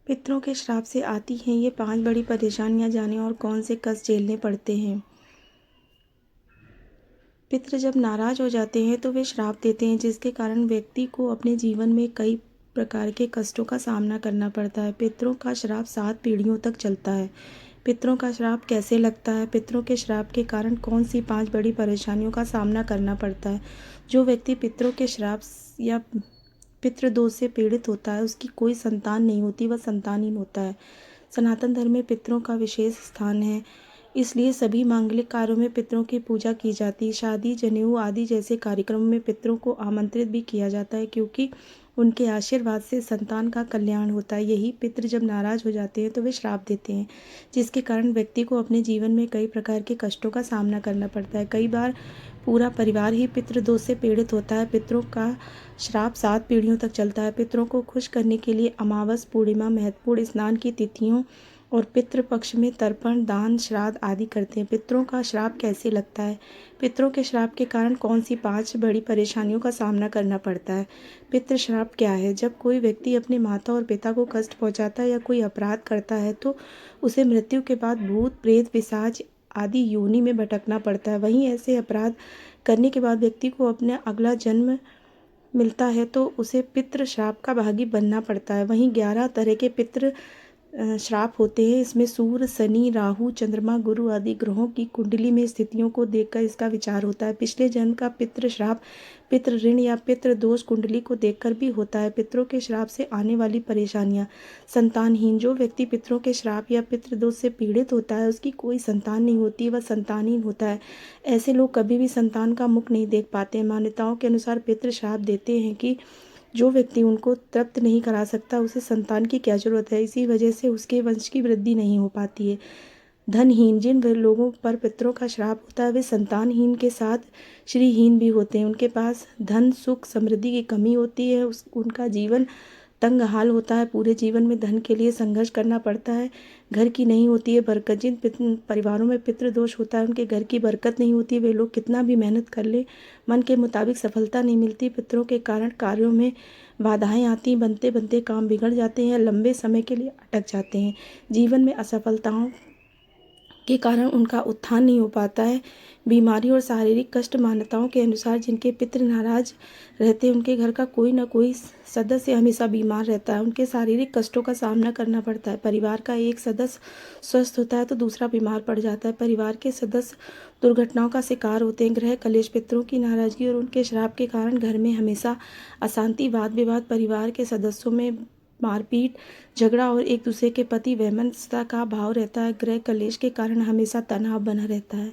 पितरों के श्राप से आती हैं ये 5 बड़ी परेशानियां, जानें और कौन से कष्ट झेलने पड़ते हैं। पितृ जब नाराज हो जाते हैं तो वे श्राप देते हैं, जिसके कारण व्यक्ति को अपने जीवन में कई प्रकार के कष्टों का सामना करना पड़ता है। पितरों का श्राप 7 पीढ़ियों तक चलता है। पितरों का श्राप कैसे लगता है? पितरों के श्राप के कारण कौन सी 5 बड़ी परेशानियों का सामना करना पड़ता है? जो व्यक्ति पितरों के श्राप या पितृदोष से पीड़ित होता है, उसकी कोई संतान नहीं होती, वह संतानहीन होता है। सनातन धर्म में पितरों का विशेष स्थान है, इसलिए सभी मांगलिक कार्यों में पितरों की पूजा की जाती है। शादी, जनेऊ आदि जैसे कार्यक्रमों में पितरों को आमंत्रित भी किया जाता है, क्योंकि उनके आशीर्वाद से संतान का कल्याण होता है। यही पितृ जब नाराज हो जाते हैं तो वे श्राप देते हैं, जिसके कारण व्यक्ति को अपने जीवन में कई प्रकार के कष्टों का सामना करना पड़ता है। कई बार पूरा परिवार ही पितृदोष से पीड़ित होता है। पितरों का श्राप 7 पीढ़ियों तक चलता है। पितरों को खुश करने के लिए अमावस, पूर्णिमा, महत्वपूर्ण स्नान की तिथियों और पितृ पक्ष में तर्पण, दान, श्राद्ध आदि करते हैं। पितरों का श्राप कैसे लगता है? पितरों के श्राप के कारण कौन सी 5 बड़ी परेशानियों का सामना करना पड़ता है? पितृ श्राप क्या है? जब कोई व्यक्ति अपने माता और पिता को कष्ट पहुंचाता है या कोई अपराध करता है तो उसे मृत्यु के बाद भूत, प्रेत, पिशाच आदि योनि में भटकना पड़ता है। वहीं ऐसे अपराध करने के बाद व्यक्ति को अपना अगला जन्म मिलता है तो उसे पितृ श्राप का भागी बनना पड़ता है। वहीं 11 तरह के पितृ श्राप होते हैं। इसमें सूर्य, शनि, राहु, चंद्रमा, गुरु आदि ग्रहों की कुंडली में स्थितियों को देखकर इसका विचार होता है। पिछले जन्म का पितृ श्राप, पितृ ऋण या पितृ दोष कुंडली को देखकर भी होता है। पितरों के श्राप से आने वाली परेशानियां। संतानहीन। जो व्यक्ति पितरों के श्राप या पितृ दोष से पीड़ित होता है, उसकी कोई संतान नहीं होती, वह संतानहीन होता है। ऐसे लोग कभी भी संतान का मुख नहीं देख पाते। मान्यताओं के अनुसार पितृ श्राप देते हैं कि जो व्यक्ति उनको तृप्त नहीं करा सकता, उसे संतान की क्या जरूरत है। इसी वजह से उसके वंश की वृद्धि नहीं हो पाती है। धनहीन। जिन लोगों पर पितरों का श्राप होता है वे संतानहीन के साथ श्रीहीन भी होते हैं। उनके पास धन, सुख, समृद्धि की कमी होती है। उनका जीवन तंग हाल होता है। पूरे जीवन में धन के लिए संघर्ष करना पड़ता है। घर की नहीं होती है बरकत। जिन परिवारों में पितृदोष होता है उनके घर की बरकत नहीं होती। वे लोग कितना भी मेहनत कर ले, मन के मुताबिक सफलता नहीं मिलती। पितरों के कारण कार्यों में बाधाएं आती, बनते बनते काम बिगड़ जाते हैं, लंबे समय के लिए अटक जाते हैं। जीवन में असफलताओं के कारण उनका उत्थान नहीं हो पाता है। बीमारी और शारीरिक कष्ट। मान्यताओं के अनुसार जिनके पितृ नाराज रहते हैं उनके घर का कोई ना कोई सदस्य हमेशा बीमार रहता है। उनके शारीरिक कष्टों का सामना करना पड़ता है। परिवार का एक सदस्य स्वस्थ होता है तो दूसरा बीमार पड़ जाता है। परिवार के सदस्य दुर्घटनाओं का शिकार होते हैं। ग्रह कलेश। पितरों की नाराजगी और उनके श्राप के कारण घर में हमेशा अशांति, वाद विवाद, परिवार के सदस्यों में मारपीट, झगड़ा और एक दूसरे के प्रति वैमनस्यता का भाव रहता है। ग्रह कलेश के कारण हमेशा तनाव बना रहता है।